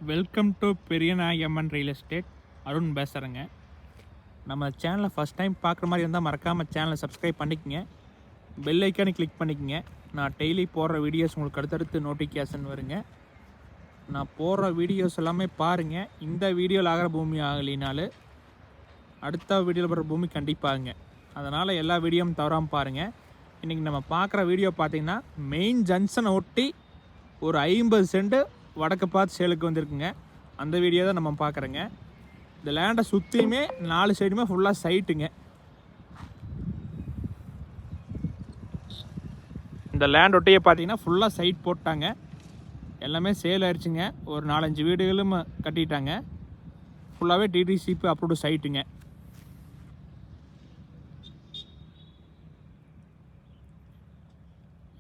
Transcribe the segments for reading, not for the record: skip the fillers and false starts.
Welcome to Periyanayamman real estate. Arun பேசுகிறேங்க. நம்ம சேனலை ஃபஸ்ட் டைம் பார்க்குற மாதிரி இருந்தால் மறக்காமல் சேனலை சப்ஸ்கிரைப் பண்ணிக்கங்க. பெல் ஐக்கானை கிளிக் பண்ணிக்கங்க. நான் டெய்லி போடுற வீடியோஸ் உங்களுக்கு அடுத்தடுத்து நோட்டிஃபிகேஷன் வருங்க. நான் போடுற வீடியோஸ் எல்லாமே பாருங்கள். இந்த வீடியோவில் ஆகிற பூமி ஆகலினாலும் அடுத்த வீடியோவில் போடுற பூமி கண்டிப்பாகுங்க. அதனால் எல்லா வீடியோவும் தவறாமல் பாருங்கள். இன்றைக்கி நம்ம பார்க்குற வீடியோ பார்த்திங்கன்னா மெயின் ஜங்ஷனை ஒட்டி ஒரு 50 சென்ட் வடக்கு பார்த்து சேலுக்கு வந்திருக்குங்க. அந்த வீடியோ தான் நம்ம பார்க்குறோங்க. இந்த லேண்டை சுற்றியுமே 4 சைடுமே ஃபுல்லாக சைட்டுங்க. இந்த லேண்ட் ஒட்டியே பார்த்தீங்கன்னா ஃபுல்லாக சைட் போட்டாங்க. எல்லாமே சேல் ஆயிடுச்சுங்க. ஒரு 4-5 வீடுகளும் கட்டிட்டாங்க. ஃபுல்லாகவே டிடிசிபி அப்ரூவ்டு சைட்டுங்க.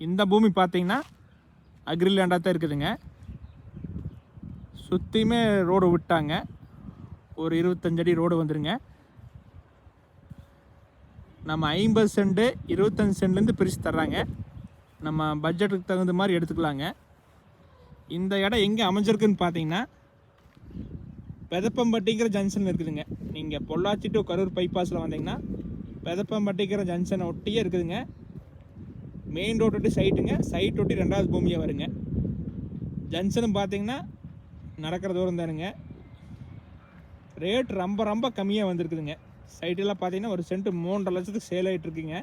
இந்த பூமி பார்த்தீங்கன்னா அக்ரி லேண்டாக தான் இருக்குதுங்க. சுற்றியுமே ரோடு விட்டாங்க. ஒரு 25 அடி ரோடு வந்துடுங்க. நம்ம 50 சென்ட்டு 25 சென்ட்லேருந்து பிரித்து தர்றாங்க. நம்ம பட்ஜெட்டுக்கு தகுந்த மாதிரி எடுத்துக்கலாங்க. இந்த இடம் எங்கே அமைஞ்சிருக்குன்னு பார்த்தீங்கன்னா பெதப்பம்பட்டிங்கிற ஜங்ஷன் இருக்குதுங்க. நீங்கள் பொள்ளாச்சி டு கரூர் பைபாஸில் வந்தீங்கன்னா பெதப்பம்பட்டிங்கிற ஜங்ஷனை ஒட்டியே இருக்குதுங்க. மெயின் ரோடு ஒட்டி சைட்டுங்க. சைட் ஒட்டி 2வது பூமியாக வருங்க. ஜங்ஷனும் பார்த்தீங்கன்னா நடக்கிற தூரம் தானுங்க. ரேட் ரொம்ப கம்மியாக வந்திருக்குதுங்க. சைட்டெல்லாம் பார்த்தீங்கன்னா ஒரு சென்ட் 3.5 லட்சத்துக்கு சேல் ஆகிட்டு இருக்குங்க.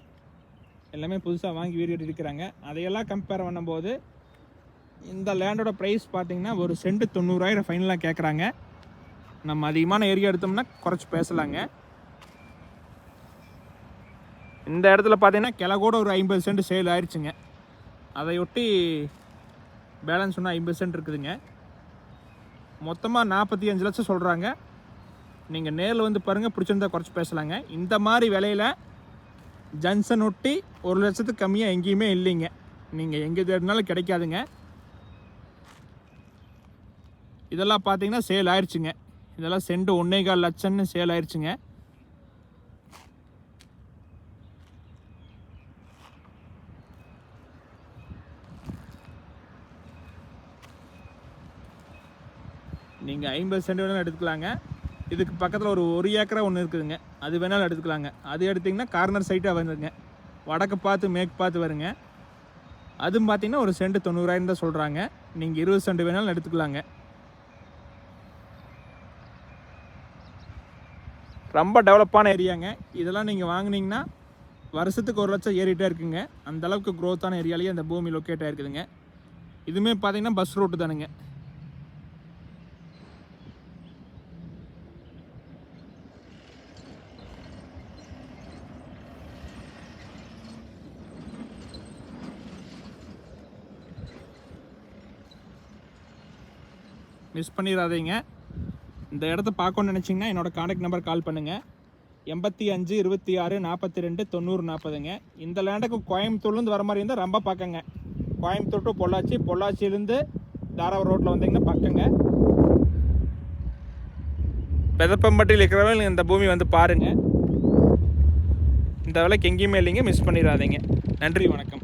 எல்லாமே புதுசாக வாங்கி வீடியோ எடுக்கிறாங்க. அதையெல்லாம் கம்பேர் பண்ணும்போது இந்த லேண்டோட ப்ரைஸ் பார்த்தீங்கன்னா ஒரு சென்ட் 90,000 ஃபைனலாக கேட்குறாங்க. நம்ம அதிகமான ஏரியா எடுத்தோம்னா குறைச்சி பேசலாங்க. இந்த இடத்துல பார்த்தீங்கன்னா கிழக்கூட ஒரு 50 சென்ட் சேல் ஆயிடுச்சுங்க. அதையொட்டி பேலன்ஸ் ஒன்று 50 சென்ட் இருக்குதுங்க. மொத்தமாக 45 லட்சம் சொல்கிறாங்க. நீங்கள் நேரில் வந்து பாருங்கள், பிடிச்சிருந்தா குறைச்சி பேசலாங்க. இந்த மாதிரி விலையில் ஜங்ஷன் ஒட்டி 1 லட்சத்துக்கு கம்மியாக எங்கேயுமே இல்லைங்க. நீங்கள் எங்கே தேடினாலும் கிடைக்காதுங்க. இதெல்லாம் பார்த்தீங்கன்னா சேல் ஆயிடுச்சுங்க. இதெல்லாம் சென்ட் 1.25 லட்சம்னு சேல் ஆயிடுச்சுங்க. நீங்கள் 50 சென்ட் வேணாலும் எடுத்துக்கலாங்க. இதுக்கு பக்கத்தில் ஒரு ஏக்கரா ஒன்று இருக்குதுங்க. அது வேணாலும் எடுத்துக்கலாங்க. அது எடுத்திங்கன்னா கார்னர் சைட்டாக வந்துருங்க. வடக்கு பார்த்து மேற்கு பார்த்து வருங்க. அதுவும் பார்த்தீங்கன்னா ஒரு சென்ட் 90,000 தான் சொல்கிறாங்க. நீங்கள் 20 சென்ட் வேணாலும் எடுத்துக்கலாங்க. ரொம்ப டெவலப்பான ஏரியாங்க. இதெல்லாம் நீங்கள் வாங்கினீங்கன்னா வருஷத்துக்கு 1 லட்சம் ஏறிட்டே இருக்குங்க. அந்தளவுக்கு க்ரோத்தான ஏரியாலேயே அந்த பூமி லொக்கேட் ஆகிருக்குதுங்க. இதுவுமே பார்த்தீங்கன்னா பஸ் ரோட்டு தானுங்க. மிஸ் பண்ணிடாதீங்க. இந்த இடத்த பார்க்கணுன்னு நினச்சிங்கன்னா என்னோடய கான்டாக்ட் நம்பர் கால் பண்ணுங்கள். 85 26 42 90 40ங்க. இந்த லேண்டுக்கு கோயம்புத்தூர்லேருந்து வர மாதிரி இருந்தால் ரொம்ப பக்கங்க. கோயம்புத்தூர் டு பொள்ளாச்சி, பொள்ளாச்சியிலேருந்து தாராவூர் ரோட்டில் வந்தீங்கன்னா பக்கங்க. பெதப்பம்பட்டியில் இருக்கிறவங்க இந்த பூமி வந்து பாருங்கள். இந்த விலைக்கு எங்கேயுமே இல்லைங்க. மிஸ் பண்ணிடாதீங்க. நன்றி, வணக்கம்.